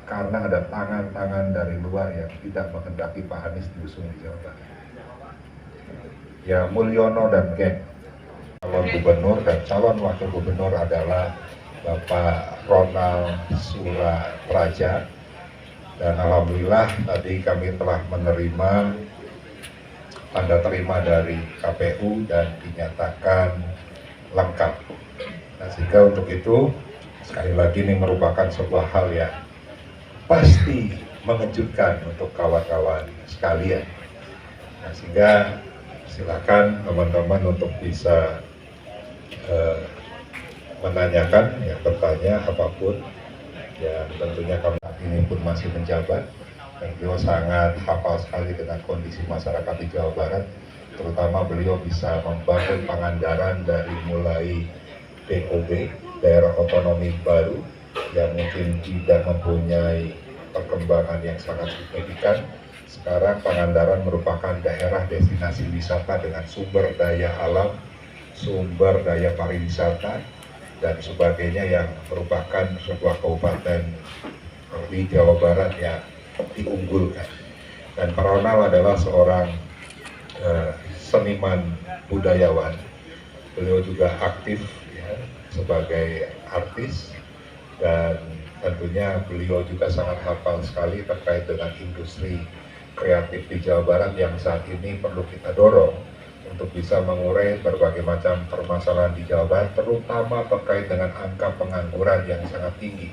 karena ada tangan-tangan dari luar yang tidak menghendaki Pak Anies diusung di Jawa Barat. Ya, Mulyono dan geng. Calon gubernur dan calon wakil gubernur adalah Bapak Ronald Surapraja, dan alhamdulillah tadi kami telah menerima tanda terima dari KPU dan dinyatakan lengkap. Nah, sehingga untuk itu sekali lagi ini merupakan sebuah hal yang pasti mengejutkan untuk kawan-kawan sekalian. Nah, sehingga silakan teman-teman untuk bisa menanyakan, ya, bertanya apapun. Ya, tentunya kami ini pun masih menjabat dan beliau sangat hafal sekali dengan kondisi masyarakat di Jawa Barat. Terutama beliau bisa membangun Pangandaran dari mulai DOB, daerah otonomi baru, yang mungkin tidak mempunyai perkembangan yang sangat signifikan. Sekarang Pangandaran merupakan daerah destinasi wisata dengan sumber daya alam, sumber daya pariwisata, dan sebagainya, yang merupakan sebuah kabupaten di Jawa Barat yang diunggulkan. Dan Pak Ronald adalah seorang seniman budayawan. Beliau juga aktif, ya, sebagai artis, dan tentunya beliau juga sangat hafal sekali terkait dengan industri kreatif di Jawa Barat yang saat ini perlu kita dorong untuk bisa mengurai berbagai macam permasalahan di Jawa Barat, terutama terkait dengan angka pengangguran yang sangat tinggi.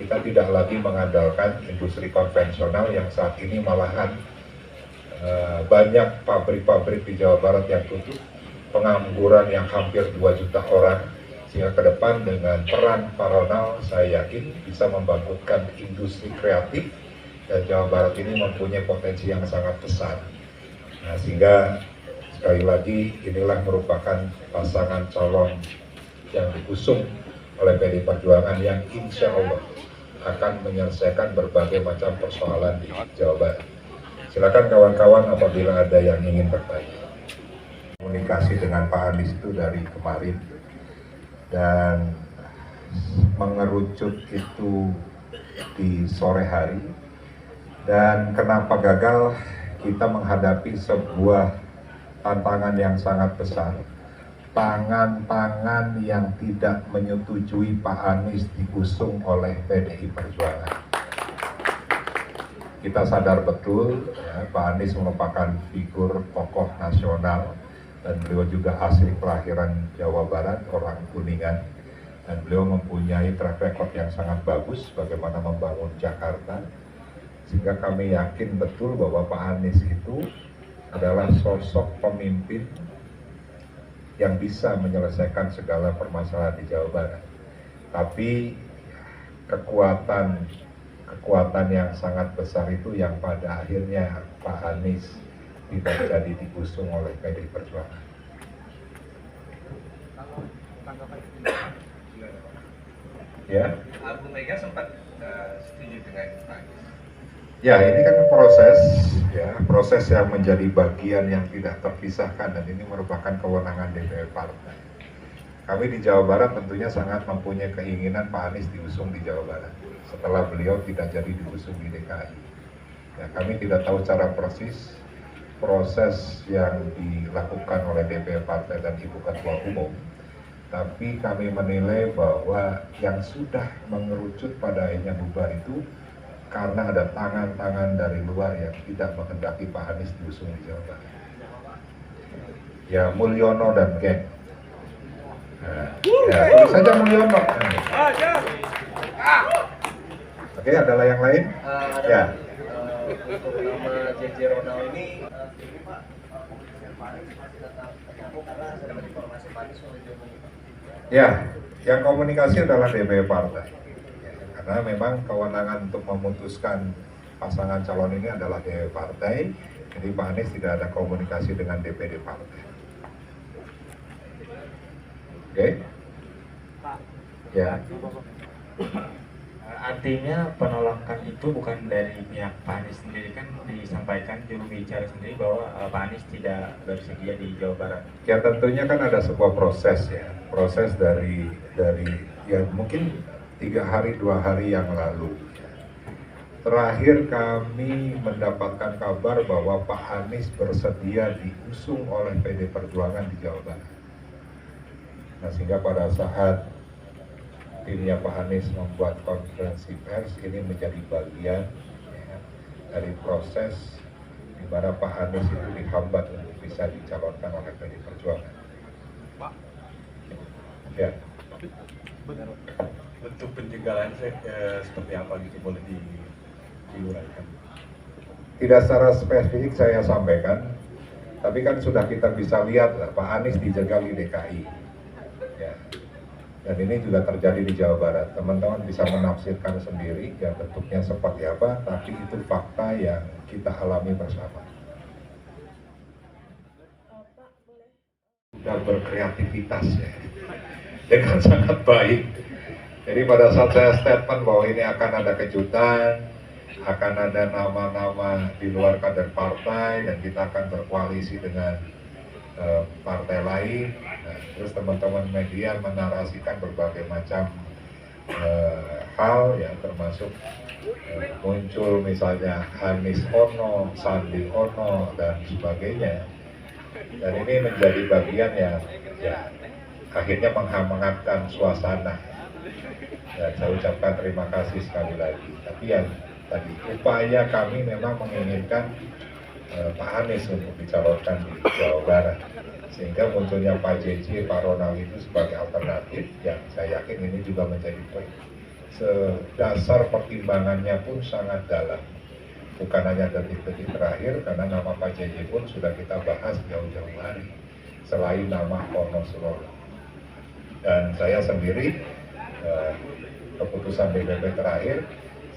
Kita tidak lagi mengandalkan industri konvensional yang saat ini malahan banyak pabrik-pabrik di Jawa Barat yang tutup, pengangguran yang hampir 2 juta orang. Sehingga ke depan dengan peran Pak Ronald, saya yakin bisa membangkitkan industri kreatif, dan Jawa Barat ini mempunyai potensi yang sangat besar. Nah, sehingga sekali lagi inilah merupakan pasangan calon yang diusung oleh PDI Perjuangan yang insya Allah akan menyelesaikan berbagai macam persoalan di Jawa Barat. Silakan kawan-kawan apabila ada yang ingin bertanya. Komunikasi dengan Pak Anies itu dari kemarin, dan mengerucut itu di sore hari. Dan kenapa gagal? Kita menghadapi sebuah tantangan yang sangat besar, tangan-tangan yang tidak menyetujui Pak Anies diusung oleh PDI Perjuangan. Kita sadar betul, ya, Pak Anies merupakan figur tokoh nasional, dan beliau juga asli kelahiran Jawa Barat, orang Kuningan, dan beliau mempunyai track record yang sangat bagus bagaimana membangun Jakarta, sehingga kami yakin betul bahwa Pak Anies itu adalah sosok pemimpin yang bisa menyelesaikan segala permasalahan di Jawa Barat. Tapi kekuatan yang sangat besar itu yang pada akhirnya Pak Anies tidak jadi diusung oleh PDI Perjuangan. Ya. Bu Mega sempat setuju dengan Pak Anies. Ya, ini kan proses, ya, proses yang menjadi bagian yang tidak terpisahkan, dan ini merupakan kewenangan DPR partai. Kami di Jawa Barat tentunya sangat mempunyai keinginan Pak Anies diusung di Jawa Barat setelah beliau tidak jadi diusung di DKI. Ya, kami tidak tahu secara persis proses yang dilakukan oleh DPR partai dan Ibu Ketua Umum, tapi kami menilai bahwa yang sudah mengerucut pada akhirnya bubar itu karena ada tangan-tangan dari luar yang tidak menghendaki Pak Anies diusung di Jawa Barat. Ya, Mulyono dan geng. Nah, ya, tulis saja Mulyono. Oke, adalah yang lain? Ya. Untuk nama JJ Ronald ini, Pak, dapat informasi Pak Anies menuju. Ya, yang komunikasi adalah DPP partai. Karena memang kewenangan untuk memutuskan pasangan calon ini adalah DPP partai, jadi Pak Anies tidak ada komunikasi dengan DPD partai. Oke? Pak, Ya. artinya penolakan itu bukan dari pihak Pak Anies sendiri, kan disampaikan juru bicara sendiri bahwa Pak Anies tidak bersedia di Jawa Barat. Ya, tentunya kan ada sebuah proses, ya, proses dari ya mungkin 3 hari 2 hari yang lalu. terakhir kami mendapatkan kabar bahwa Pak Anies bersedia diusung oleh PD Perjuangan di Jawa Barat. Nah, sehingga pada saat timnya Pak Anies membuat konferensi pers, ini menjadi bagian ya, dari proses di mana Pak Anies itu dihambat untuk bisa dicalonkan oleh PD Perjuangan. Ya. bentuk penjagalan seperti apa gitu, boleh diuraikan? Tidak secara spesifik saya sampaikan, tapi kan sudah kita bisa lihat lah, Pak Anies dijegal di DKI. Ya. Dan ini juga terjadi di Jawa Barat. Teman-teman bisa menafsirkan sendiri ya bentuknya seperti apa, tapi itu fakta yang kita alami bersama. Sudah berkreativitas ya, dengan sangat baik. Jadi pada saat saya statement bahwa ini akan ada kejutan, akan ada nama-nama di luar kader partai, dan kita akan berkoalisi dengan partai lain. Nah, terus teman-teman media menarasikan berbagai macam hal yang termasuk muncul misalnya Anies Ono, Sandi Ono, dan sebagainya. Dan ini menjadi bagian yang ya, akhirnya menghangatkan suasana. Dan saya ucapkan terima kasih sekali lagi. Tapi yang tadi upaya kami memang menginginkan Pak Anies untuk dicalonkan di Jawa Barat, sehingga munculnya Pak JJ, Pak Ronald itu sebagai alternatif yang saya yakin ini juga menjadi poin. Sedasar pertimbangannya pun sangat dalam, bukan hanya detik-detik terakhir, karena nama Pak JJ pun sudah kita bahas jauh-jauh hari selain nama Wonosobo. Dan saya sendiri keputusan DPP terakhir,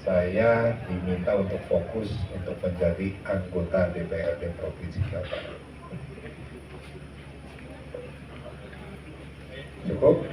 saya diminta untuk fokus untuk menjadi anggota DPRD Provinsi Jawa Barat. Cukup?